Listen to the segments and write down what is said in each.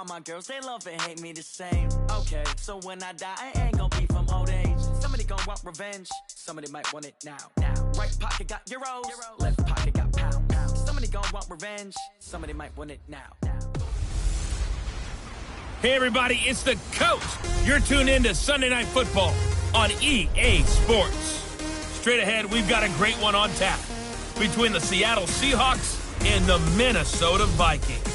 All my girls, they love and hate me the same. Okay, so when I die, I ain't gonna be from old age. Somebody gonna want revenge, somebody might want it now. Right pocket got euros, left pocket got pounds. Somebody gonna want revenge, somebody might want it now. Hey everybody, it's the coach. You're tuned in to Sunday Night Football on EA Sports. Straight ahead, we've got a great one on tap between the Seattle Seahawks and the Minnesota Vikings.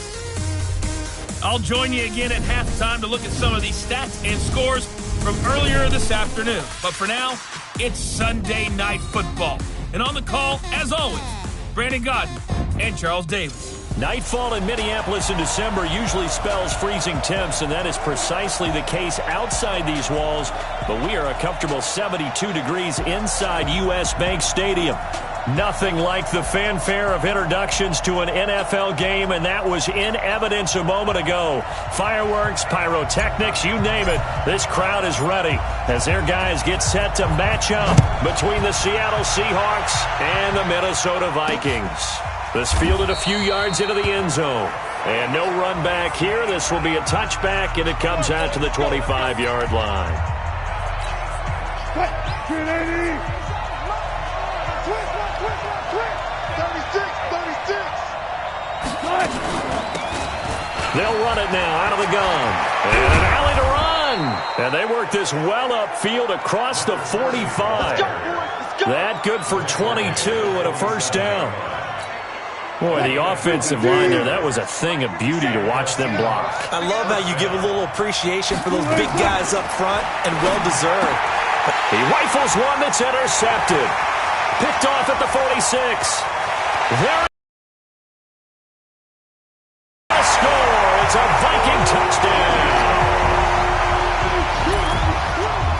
I'll join you again at halftime to look at some of these stats and scores from earlier this afternoon. But for now, it's Sunday Night Football. And on the call, as always, Brandon Godden and Charles Davis. Nightfall in Minneapolis in December usually spells freezing temps, and that is precisely the case outside these walls. But we are a comfortable 72 degrees inside U.S. Bank Stadium. Nothing like the fanfare of introductions to an NFL game, and that was in evidence a moment ago. Fireworks, pyrotechnics, you name it. This crowd is ready as their guys get set to match up between the Seattle Seahawks and the Minnesota Vikings. This fielded a few yards into the end zone. And no run back here. This will be a touchback, and it comes out to the 25-yard line. They'll run it now out of the gun. And an alley to run. And they work this well upfield across the 45. That good for 22 and a first down. Boy, the offensive line there, that was a thing of beauty to watch them block. I love how you give a little appreciation for those big guys up front, and well-deserved. He rifles one that's intercepted. Picked off at the 46. There a score. It's a Viking touchdown.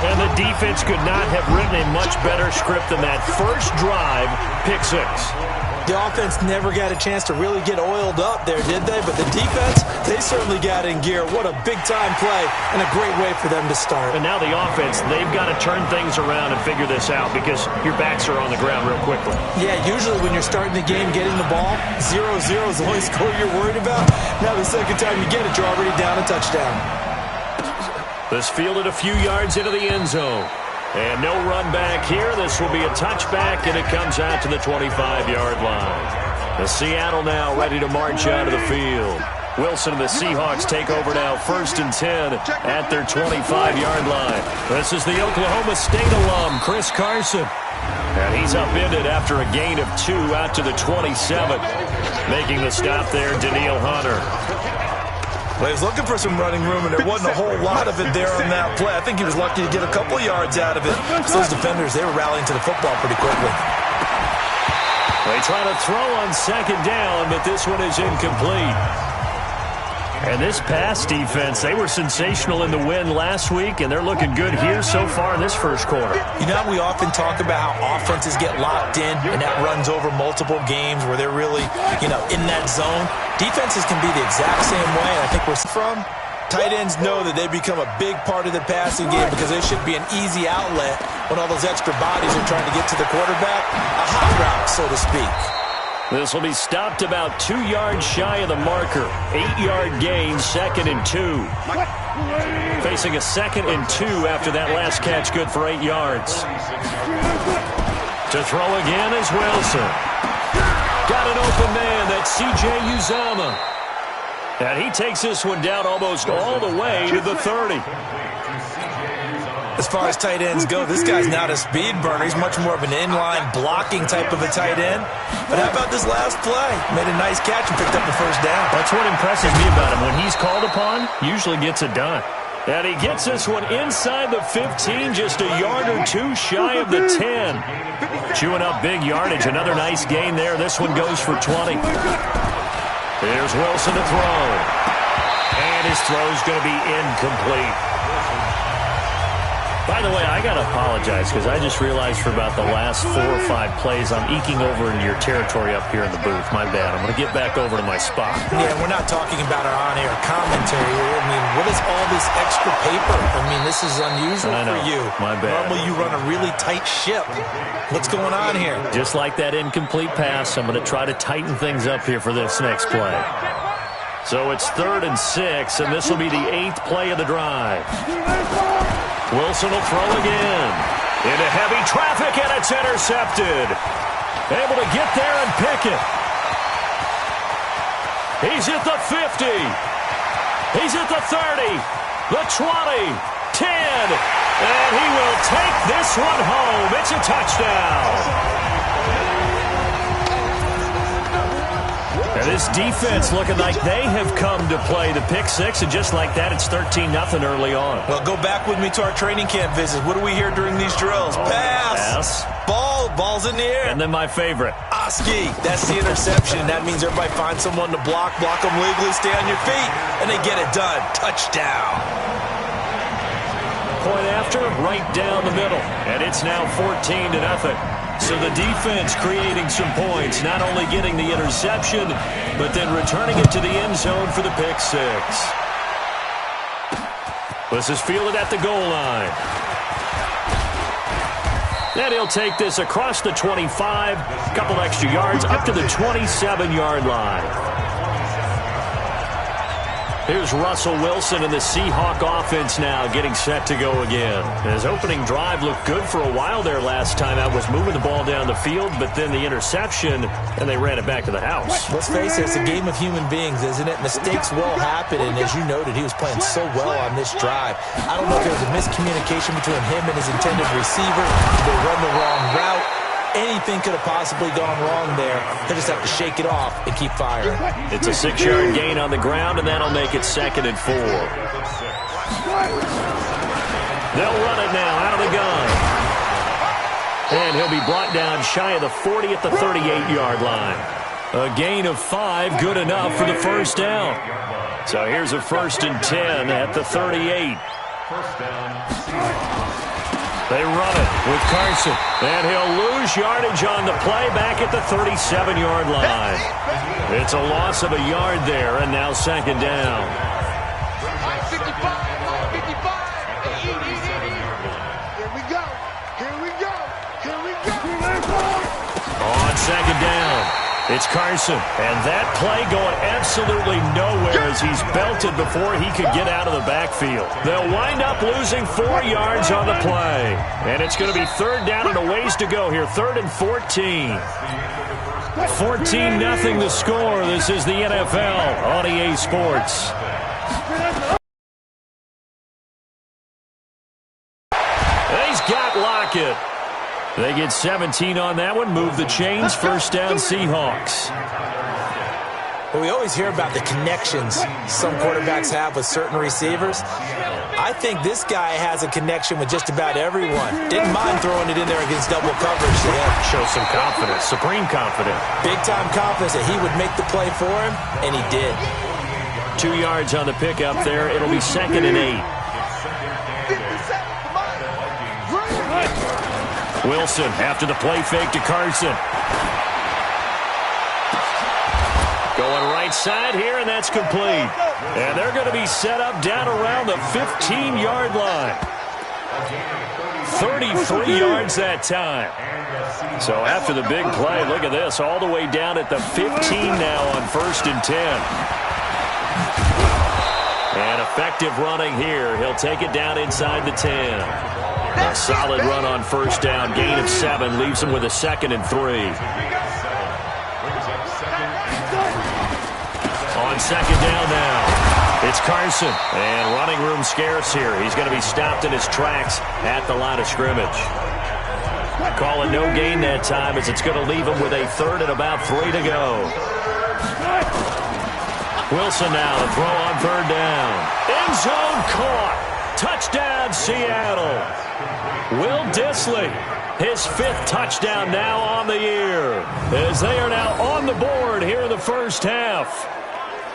And the defense could not have written a much better script than that first drive, pick six. The offense never got a chance to really get oiled up there, did they? But the defense, they certainly got in gear. What a big-time play and a great way for them to start. And now the offense, they've got to turn things around and figure this out because your backs are on the ground real quickly. Yeah, usually when you're starting the game, getting the ball, 0-0 is the only score you're worried about. Now the second time you get it, you're already down a touchdown. This fielded a few yards into the end zone. And no run back here. This will be a touchback, and it comes out to the 25-yard line. The Seattle now ready to march out of the field. Wilson and the Seahawks take over now 1st and 10 at their 25-yard line. This is the Oklahoma State alum, Chris Carson. And he's upended after a gain of 2 out to the 27. Making the stop there, Daniil Hunter. Well, he was looking for some running room, and there wasn't a whole lot of it there on that play. I think he was lucky to get a couple yards out of it. Those defenders, they were rallying to the football pretty quickly. They try to throw on second down, but this one is incomplete. And this pass defense, they were sensational in the win last week, and they're looking good here so far in this first quarter. You know, we often talk about how offenses get locked in, and that runs over multiple games where they're really, in that zone. Defenses can be the exact same way. I think we're from. Tight ends know that they become a big part of the passing game because they should be an easy outlet when all those extra bodies are trying to get to the quarterback. A hot route, so to speak. This will be stopped about 2 yards shy of the marker. 8-yard gain, 2nd and 2. Facing a 2nd and 2 after that last catch, good for 8 yards. To throw again is Wilson. Got an open man, that's C.J. Uzomah. And he takes this one down almost all the way to the 30. As far as tight ends go, this guy's not a speed burner. He's much more of an inline blocking type of a tight end. But how about this last play? Made a nice catch and picked up the first down. That's what impresses me about him. When he's called upon, usually gets it done. And he gets this one inside the 15, just a yard or 2 shy of the 10. Chewing up big yardage. Another nice gain there. This one goes for 20. Here's Wilson to throw. And his throw's going to be incomplete. By the way, I got to apologize because I just realized for about the last 4 or 5 plays I'm eking over into your territory up here in the booth. My bad. I'm going to get back over to my spot. Yeah, we're not talking about our on-air commentary here. I mean, what is all this extra paper? I mean, this is unusual for you. My bad. Normally you run a really tight ship. What's going on here? Just like that incomplete pass, I'm going to try to tighten things up here for this next play. So it's 3rd and 6, and this will be the 8th play of the drive. Wilson will throw again. Into heavy traffic, and it's intercepted. Able to get there and pick it. He's at the 50. He's at the 30, the 20, 10, and he will take this one home. It's a touchdown. And this defense looking like they have come to play the pick six, and just like that, it's 13-0 early on. Well, go back with me to our training camp visit. What do we hear during these drills? Pass. Ball's in the air. And then my favorite. Oski. That's the interception. That means everybody finds someone to block them legally, stay on your feet, and they get it done. Touchdown. Point after, right down the middle. And it's now 14-0. So the defense creating some points, not only getting the interception, but then returning it to the end zone for the pick six. This is fielded at the goal line. And he'll take this across the 25, a couple extra yards, up to the 27-yard line. Here's Russell Wilson and the Seahawk offense now getting set to go again. His opening drive looked good for a while there last time out, was moving the ball down the field, but then the interception, and they ran it back to the house. Let's face it, it's a game of human beings, isn't it? Mistakes will happen, and as you noted, he was playing so well on this drive. I don't know if there was a miscommunication between him and his intended receiver. They run the wrong route. Anything could have possibly gone wrong there. They just have to shake it off and keep firing. It's a 6-yard gain on the ground, and that'll make it 2nd and 4. They'll run it now out of the gun. And he'll be brought down shy of the 40 at the 38-yard line. A gain of 5, good enough for the first down. So here's a 1st and 10 at the 38. First down. They run it with Carson, and he'll lose yardage on the play back at the 37-yard line. It's a loss of a yard there, and now 2nd down. 55. Here we go. On 2nd down, it's Carson, and that play going absolutely nowhere as he's belted before he could get out of the backfield. They'll wind up losing 4 yards on the play, and it's going to be 3rd down and a ways to go here, 3rd and 14. 14-0 the score. This is the NFL on EA Sports. He's got Lockett. They get 17 on that one, move the chains, 1st down Seahawks. Well, we always hear about the connections some quarterbacks have with certain receivers. I think this guy has a connection with just about everyone. Didn't mind throwing it in there against double coverage to him. Show some confidence, supreme confidence. Big-time confidence that he would make the play for him, and he did. 2 yards on the pickup there. It'll be 2nd and 8. Wilson after the play fake to Carson. Going right side here, and that's complete. And they're going to be set up down around the 15-yard line. 33 yards that time. So after the big play, look at this, all the way down at the 15 now on 1st and 10. And effective running here. He'll take it down inside the 10. A solid run on 1st down, gain of 7, leaves him with a 2nd and 3. On 2nd down now, it's Carson, and running room scarce here. He's going to be stopped in his tracks at the line of scrimmage. Call it no gain that time as it's going to leave him with a 3rd and about 3 to go. Wilson now, the throw on 3rd down. End zone caught. Touchdown, Seattle. Will Dissly, his 5th touchdown now on the year, as they are now on the board here in the first half.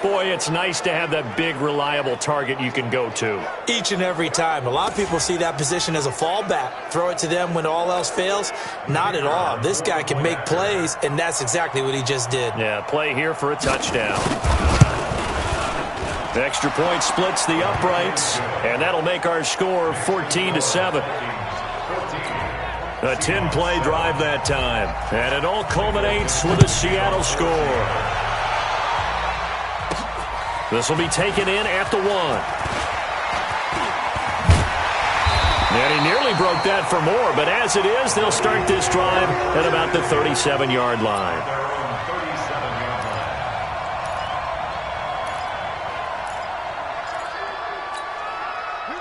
Boy, it's nice to have that big, reliable target you can go to. Each and every time. A lot of people see that position as a fallback. Throw it to them when all else fails. Not at all. This guy can make plays, and that's exactly what he just did. Yeah, play here for a touchdown. The extra point splits the uprights, and that'll make our score 14-7. A 10-play drive that time, and it all culminates with a Seattle score. This will be taken in at the 1. And he nearly broke that for more, but as it is, they'll start this drive at about the 37-yard line.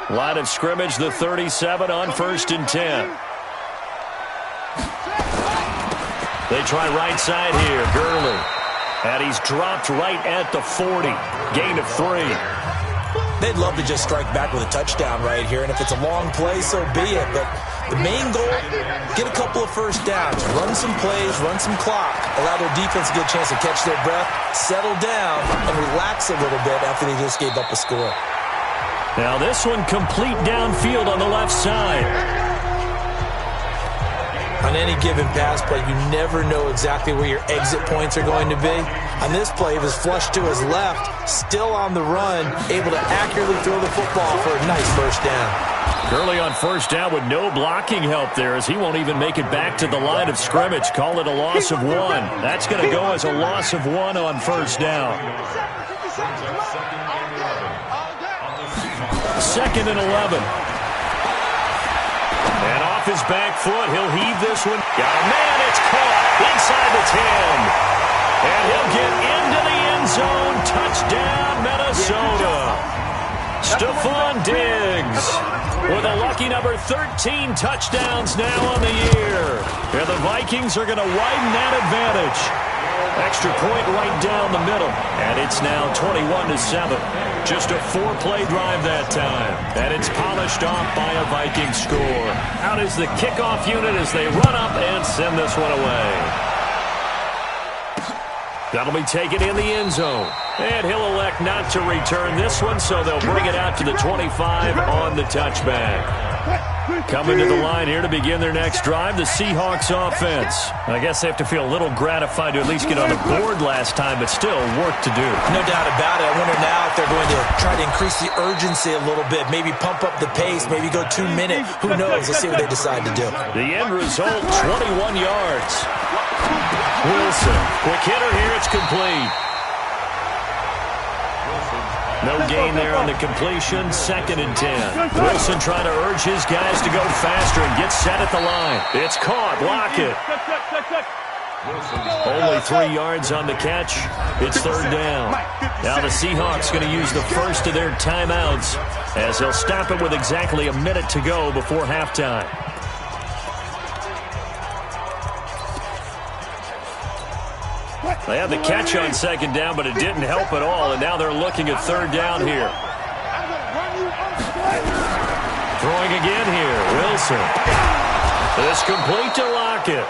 Line of scrimmage, the 37 on 1st and 10. They try right side here, Gurley. And he's dropped right at the 40. Gain of 3. They'd love to just strike back with a touchdown right here, and if it's a long play, so be it. But the main goal, get a couple of first downs, run some plays, run some clock, allow their defense to get a chance to catch their breath, settle down, and relax a little bit after they just gave up a score. Now this one complete downfield on the left side. On any given pass play, you never know exactly where your exit points are going to be. On this play, it was flushed to his left, still on the run, able to accurately throw the football for a nice first down. Gurley on first down with no blocking help there as he won't even make it back to the line of scrimmage. Call it a loss of 1. That's going to go as a loss of 1 on first down. 2nd and 11. And off his back foot, he'll heave this one. Got a man, it's caught inside the 10. And he'll get into the end zone. Touchdown, Minnesota. Stephon Diggs with a lucky number 13 touchdowns now on the year. And the Vikings are going to widen that advantage. Extra point right down the middle. And it's now 21-7. Just a 4-play drive that time. And it's polished off by a Viking score. Out is the kickoff unit as they run up and send this one away. That'll be taken in the end zone. And he'll elect not to return this one, so they'll bring it out to the 25 on the touchback. Coming to the line here to begin their next drive, the Seahawks offense. I guess they have to feel a little gratified to at least get on the board last time, but still work to do. No doubt about it. I wonder now if they're going to try to increase the urgency a little bit, maybe pump up the pace, maybe go 2-minute. Who knows? Let's see what they decide to do. The end result, 21 yards. Wilson, quick hitter here, it's complete. No gain there on the completion. 2nd and 10. Wilson trying to urge his guys to go faster and get set at the line. It's caught. Lockett. Only 3 yards on the catch. It's 3rd down. Now the Seahawks going to use the first of their timeouts as they'll stop it with exactly a minute to go before halftime. They had the catch on 2nd down, but it didn't help at all, and now they're looking at 3rd down here. Throwing again here, Wilson. It's complete to Lockett.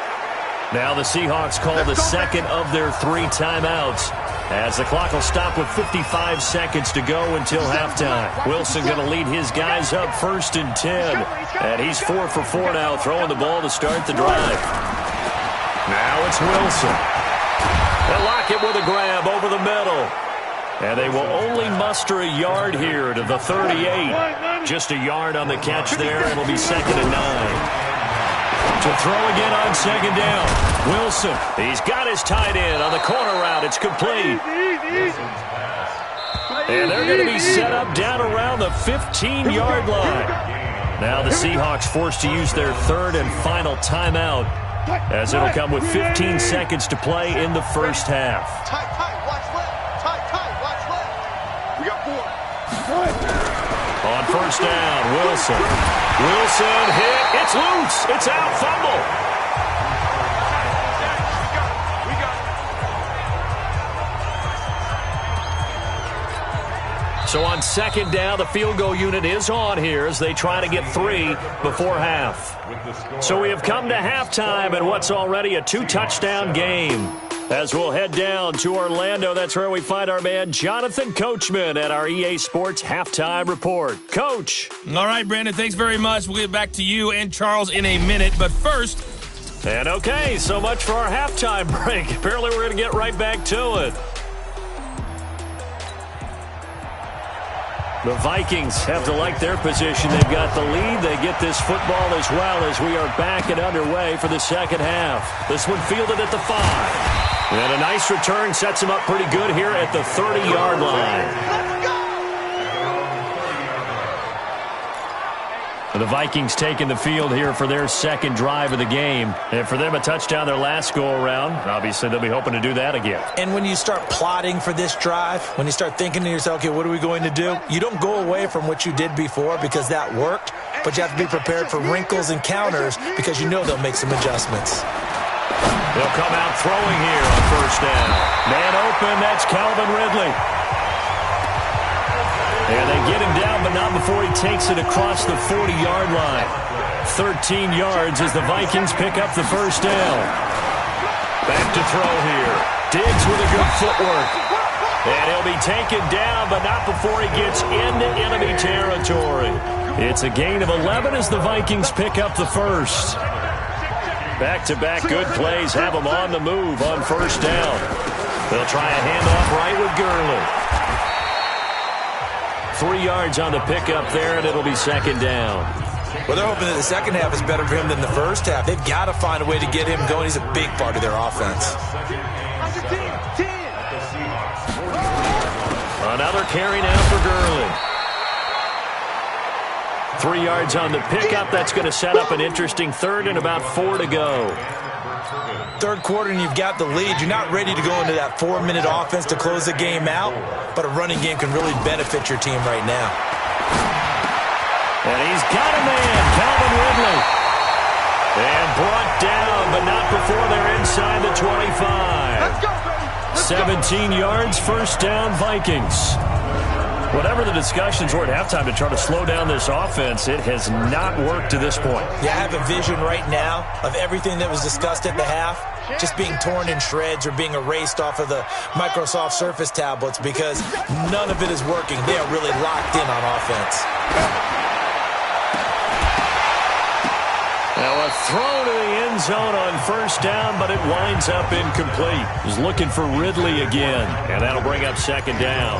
Now the Seahawks call the 2nd of their 3 timeouts as the clock will stop with 55 seconds to go until halftime. Wilson going to lead his guys up 1st and 10, and he's 4 for 4 now, throwing the ball to start the drive. Now it's Wilson. And Lockett with a grab over the middle. And they will only muster a yard here to the 38. Just a yard on the catch there. It'll be 2nd and 9. To throw again on 2nd down. Wilson, he's got his tight end on the corner route. It's complete. And they're going to be set up down around the 15-yard line. Now the Seahawks forced to use their 3rd and final timeout, as it'll come with 15 seconds to play in the first half. Tight, watch left. Tight, watch left. We got 4. On 1st down, Wilson. Wilson hit. It's loose. It's out. Fumble. So on 2nd down, the field goal unit is on here as they try to get 3 before half. So we have come to halftime in what's already a 2-touchdown game. As we'll head down to Orlando, that's where we find our man Jonathan Coachman at our EA Sports Halftime Report. Coach. All right, Brandon, thanks very much. We'll get back to you and Charles in a minute. But first... And okay, so much for our halftime break. Apparently we're going to get right back to it. The Vikings have to like their position. They've got the lead. They get this football as well as we are back and underway for the second half. This one fielded at the 5. And a nice return sets him up pretty good here at the 30-yard line. The Vikings taking the field here for their second drive of the game. And for them, a touchdown their last go-around. Obviously, they'll be hoping to do that again. And when you start plotting for this drive, when you start thinking to yourself, okay, what are we going to do? You don't go away from what you did before because that worked, but you have to be prepared for wrinkles and counters because you know they'll make some adjustments. They'll come out throwing here on first down. Man open, that's Calvin Ridley. And they get him down, but not before he takes it across the 40-yard line. 13 yards as the Vikings pick up the first down. Back to throw here. Diggs with a good footwork. And he'll be taken down, but not before he gets into enemy territory. It's a gain of 11 as the Vikings pick up the first. Back-to-back good plays have them on the move on first down. They'll try a handoff right with Gurley. 3 yards on the pickup there, and it'll be second down. Well, they're hoping that the second half is better for him than the first half. They've got to find a way to get him going. He's a big part of their offense. Another carry now for Gurley. 3 yards on the pickup. That's going to set up an interesting third and about 4 to go. Third quarter and you've got the lead. You're not ready to go into that 4-minute offense to close the game out, but a running game can really benefit your team right now. And he's got a man, Calvin Ridley. And brought down, but not before they're inside the 25. 17 yards, first down, Vikings. Whatever the discussions were at halftime to try to slow down this offense, it has not worked to this point. Yeah, I have a vision right now of everything that was discussed at the half just being torn in shreds or being erased off of the Microsoft Surface tablets because none of it is working. They are really locked in on offense. Now a throw to the end zone on first down, but it winds up incomplete. He's looking for Ridley again, and that'll bring up second down.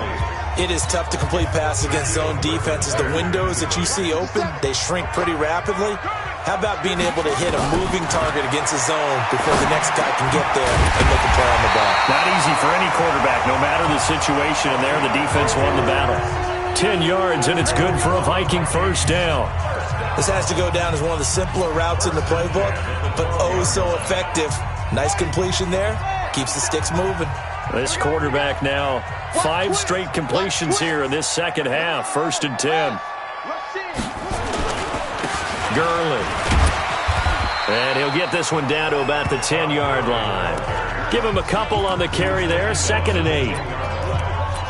It is tough to complete passes against zone defenses. The windows that you see open, they shrink pretty rapidly. How about being able to hit a moving target against a zone before the next guy can get there and make a play on the ball? Not easy for any quarterback, no matter the situation. And there, the defense won the battle. 10 yards, and it's good for a Viking first down. This has to go down as one of the simpler routes in the playbook, but oh so effective. Nice completion there. Keeps the sticks moving. This quarterback now 5 straight completions here in this second half. First and 10. Gurley. And he'll get this one down to about the 10-yard line. Give him a couple on the carry there. Second and 8.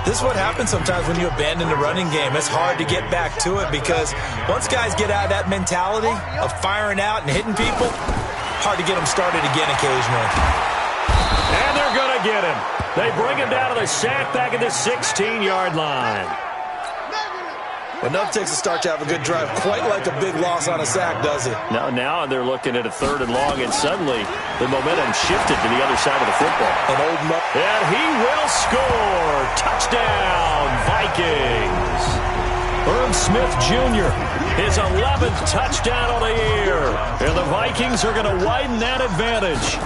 This is what happens sometimes when you abandon the running game. It's hard to get back to it because once guys get out of that mentality of firing out and hitting people, hard to get them started again occasionally. And they're going to get him. They bring him down to the sack back at the 16-yard line. Enough takes a start to have a good drive. Quite like a big loss on a sack, does it? Now they're looking at a third and long, and suddenly the momentum shifted to the other side of the football. And he will score. Touchdown, Vikings. Irv Smith Jr., his 11th touchdown of the year. And the Vikings are going to widen that advantage.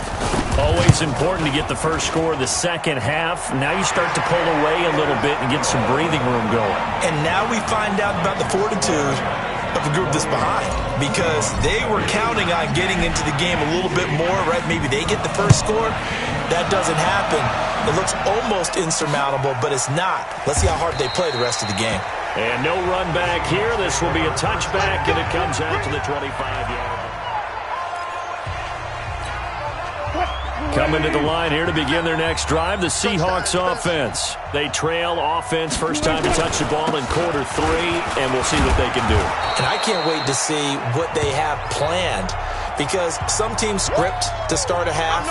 Always important to get the first score of the second half. Now you start to pull away a little bit and get some breathing room going. And now we find out about the fortitude of the group that's behind because they were counting on getting into the game a little bit more, right? Maybe they get the first score. That doesn't happen. It looks almost insurmountable, but it's not. Let's see how hard they play the rest of the game. And no run back here. This will be a touchback, and it comes out to the 25-yard line. Coming to the line here to begin their next drive, the Seahawks offense. They trail offense first time to touch the ball in quarter 3, and we'll see what they can do. And I can't wait to see what they have planned because some teams script to start a half.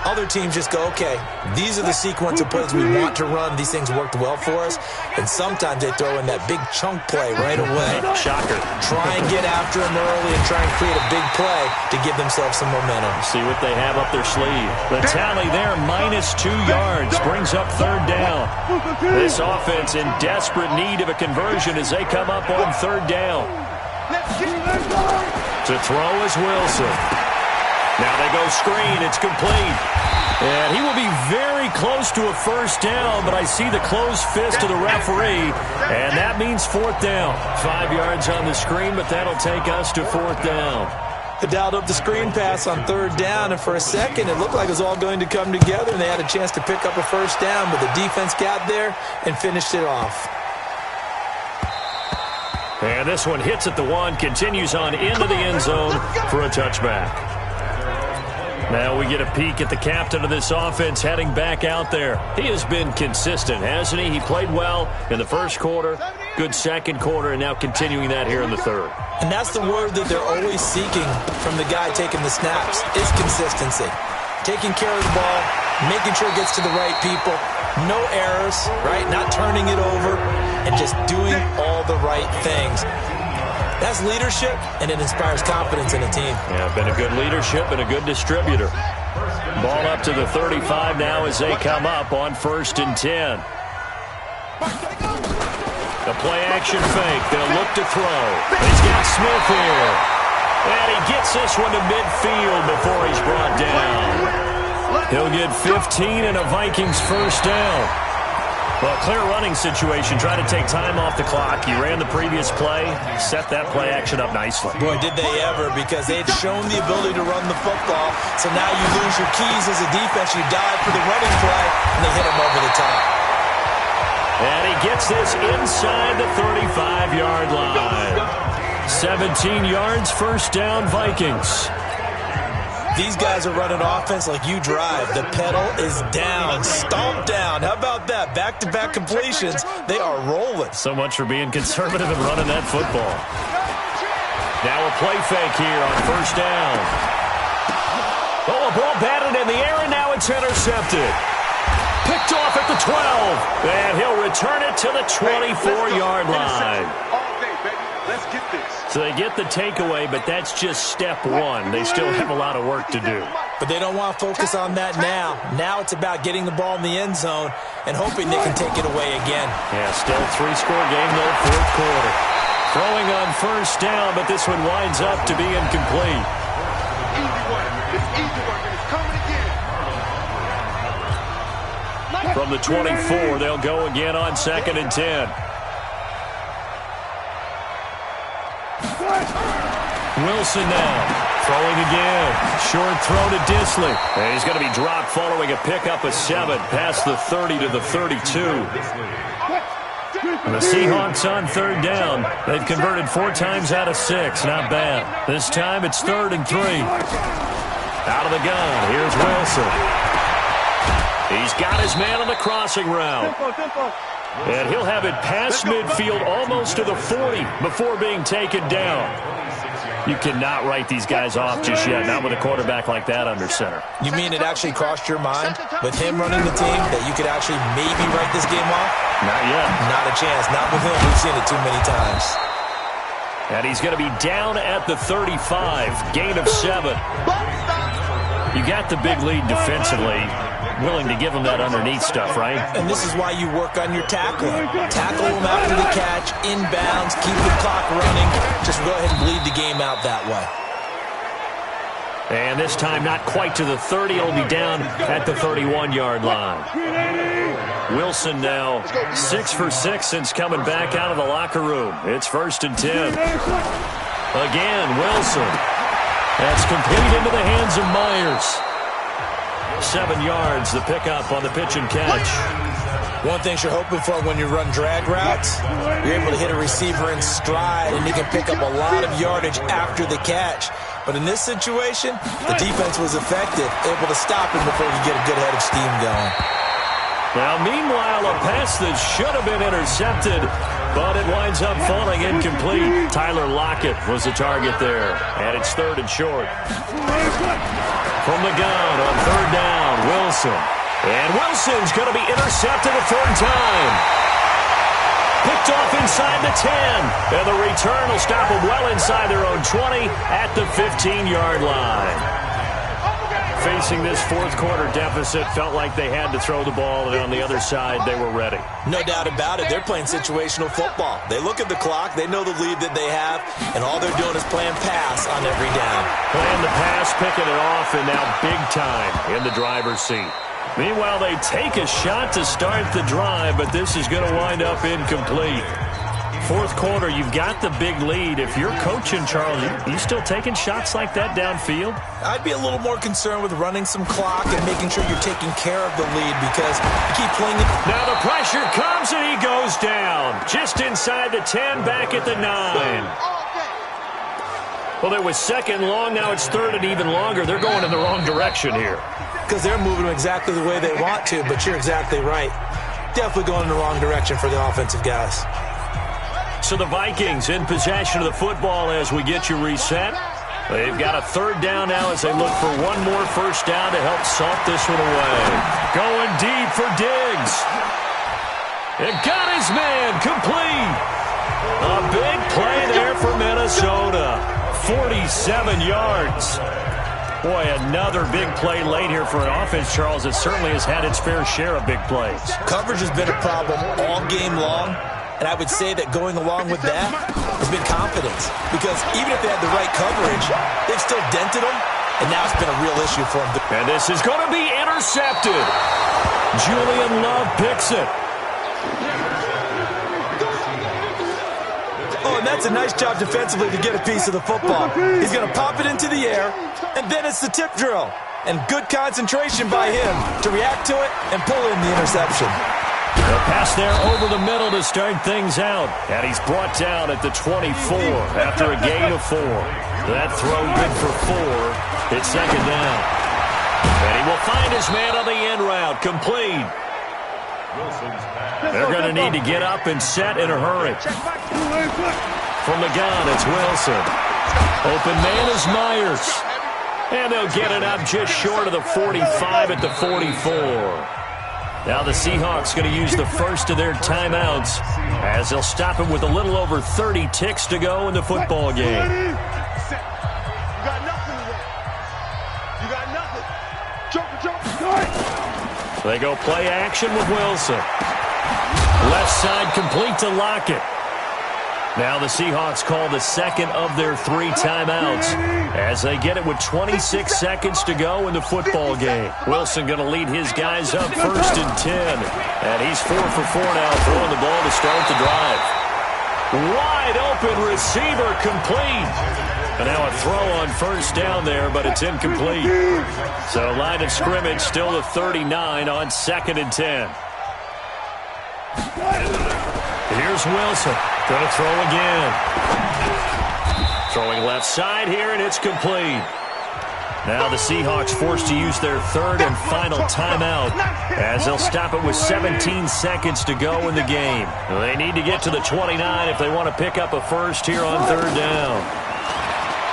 Other teams just go, okay, these are the sequence of plays we want to run. These things worked well for us. And sometimes they throw in that big chunk play right away. Shocker. Try and get after them early and try and create a big play to give themselves some momentum. See what they have up their sleeve. The tally there, -2 yards, brings up third down. This offense in desperate need of a conversion as they come up on third down. To throw is Wilson. Now they go screen. It's complete. And he will be very close to a first down, but I see the closed fist of the referee, and that means fourth down. 5 yards on the screen, but that'll take us to fourth down. They dialed up the screen pass on third down, and for a second it looked like it was all going to come together, and they had a chance to pick up a first down, but the defense got there and finished it off. And this one hits at the 1, continues on into the end zone for a touchback. Now we get a peek at the captain of this offense heading back out there. He has been consistent, hasn't he? He played well in the first quarter, good second quarter, and now continuing that here in the third. And that's the word that they're always seeking from the guy taking the snaps, is consistency. Taking care of the ball, making sure it gets to the right people, no errors, right? Not turning it over, and just doing all the right things. That's leadership, and it inspires confidence in a team. Yeah, been a good leadership and a good distributor. Ball up to the 35 now as they come up on 1st and 10. The play-action fake. They'll look to throw. He's got Smith here. And he gets this one to midfield before he's brought down. He'll get 15 and a Vikings first down. Well, clear running situation. Try to take time off the clock. He ran the previous play, set that play action up nicely. Boy, did they ever, because they'd shown the ability to run the football. So now you lose your keys as a defense. You dive for the running play, and they hit him over the top. And he gets this inside the 35-yard line. 17 yards, first down, Vikings. These guys are running offense like you drive. The pedal is down, stomped down. How about that? Back-to-back completions. They are rolling. So much for being conservative and running that football. Now a play fake here on first down. Oh, a ball batted in the air, and now it's intercepted. Picked off at the 12. And he'll return it to the 24-yard line. All day, baby. Let's get this. So they get the takeaway, but that's just step one. They still have a lot of work to do. But they don't want to focus on that now. Now it's about getting the ball in the end zone and hoping they can take it away again. Yeah, still 3-score game, though, fourth quarter. Throwing on first down, but this one winds up to be incomplete. Easy work. It's easy work, and it's coming again. From the 24, they'll go again on 2nd and 10. Wilson now, throwing again. Short throw to Disley. And he's going to be dropped following a pickup of 7 past the 30 to the 32. And the Seahawks on third down. They've converted 4 times out of 6. Not bad. This time it's 3rd and 3. Out of the gun. Here's Wilson. He's got his man on the crossing route. And he'll have it past midfield almost to the 40 before being taken down. You cannot write these guys off just yet, not with a quarterback like that under center. You mean it actually crossed your mind with him running the team that you could actually maybe write this game off? Not yet. Not a chance. Not with him. We've seen it too many times. And he's going to be down at the 35, gain of 7. You got the big lead defensively. Willing to give him that underneath stuff, right? And this is why you work on your tackling. Tackle him after the catch, inbounds, keep the clock running. Just go ahead and bleed the game out that way. And this time not quite to the 30. It'll be down at the 31-yard line. Wilson now 6 for 6 since coming back out of the locker room. It's 1st and 10. Again, Wilson. That's complete into the hands of Myers. 7 yards, the pickup on the pitch and catch. One thing you're hoping for when you run drag routes, you're able to hit a receiver in stride, and he can pick up a lot of yardage after the catch. But in this situation, the defense was effective, able to stop him before he get a good head of steam going. Now, meanwhile, a pass that should have been intercepted, but it winds up falling incomplete. Tyler Lockett was the target there, and it's 3rd and short. From the gun on 3rd down, Wilson. And Wilson's going to be intercepted a 3rd time. Picked off inside the 10. And the return will stop them well inside their own 20 at the 15-yard line. facing this fourth quarter deficit, felt like they had to throw the ball, and on the other side, they were ready. No doubt about it. They're playing situational football. They look at the clock, they know the lead that they have, and all they're doing is playing pass on every down. Playing the pass, picking it off, and now big time in the driver's seat. Meanwhile, they take a shot to start the drive, but this is going to wind up incomplete. Fourth quarter, you've got the big lead. If you're coaching, Charles, you still taking shots like that downfield? I'd be a little more concerned with running some clock and making sure you're taking care of the lead because you keep playing it. Now the pressure comes and he goes down. Just inside the 10, back at the 9. Well, it was second long. Now it's third and even longer. They're going in the wrong direction here. Because they're moving exactly the way they want to, but you're exactly right. Definitely going in the wrong direction for the offensive guys. So the Vikings in possession of the football as we get you reset. They've got a third down now as they look for one more first down to help salt this one away. Going deep for Diggs. It got his man complete. A big play there for Minnesota. 47 yards. Boy, another big play late here for an offense, Charles, that certainly has had its fair share of big plays. Coverage has been a problem all game long, and I would say that going along with that has been confidence. Because even if they had the right coverage, they've still dented them, and now it's been a real issue for them. And this is going to be intercepted. Julian Love picks it. Oh, and that's a nice job defensively to get a piece of the football. He's going to pop it into the air, and then it's the tip drill. And good concentration by him to react to it and pull in the interception. The pass there over the middle to start things out. And he's brought down at the 24 after a gain of 4. That throw good for 4. It's second down. And he will find his man on the end route. Complete. They're going to need to get up and set in a hurry. From the gun, it's Wilson. Open man is Myers. And they'll get it up just short of the 45 at the 44. Now the Seahawks going to use the first of their timeouts as they'll stop it with a little over 30 ticks to go in the football game. You got nothing today. You got nothing. Jump. They go play action with Wilson. Left side complete to Lockett. Now the Seahawks call the second of their 3 timeouts as they get it with 26 seconds to go in the football game. Wilson going to lead his guys up first and 10. And he's 4 for 4 now, throwing the ball to start the drive. Wide open receiver complete. And now a throw on first down there, but it's incomplete. So line of scrimmage still the 39 on second and 10. Here's Wilson. Going to throw again. Throwing left side here, and it's complete. Now the Seahawks forced to use their third and final timeout as they'll stop it with 17 seconds to go in the game. They need to get to the 29 if they want to pick up a first here on third down.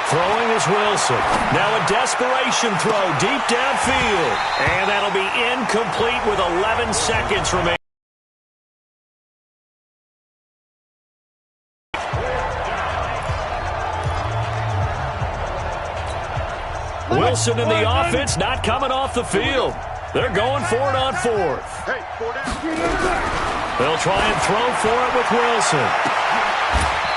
Throwing is Wilson. Now a desperation throw deep downfield. And that'll be incomplete with 11 seconds remaining. Wilson in the offense not coming off the field. They're going for it on fourth. They'll try and throw for it with Wilson.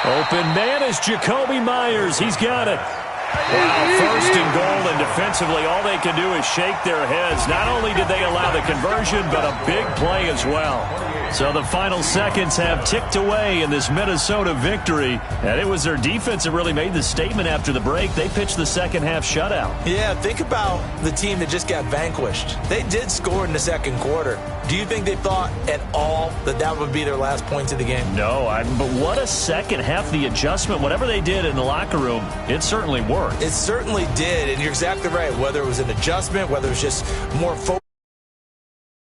Open man is Jacoby Myers. He's got it. Wow, first and goal, and defensively all they can do is shake their heads. Not only did they allow the conversion, but a big play as well. So the final seconds have ticked away in this Minnesota victory. And it was their defense that really made the statement after the break. They pitched the second half shutout. Yeah, think about the team that just got vanquished. They did score in the second quarter. Do you think they thought at all that that would be their last points of the game? No, but what a second half. The adjustment, whatever they did in the locker room, it certainly worked. It certainly did, and you're exactly right. Whether it was an adjustment, whether it was just more focus.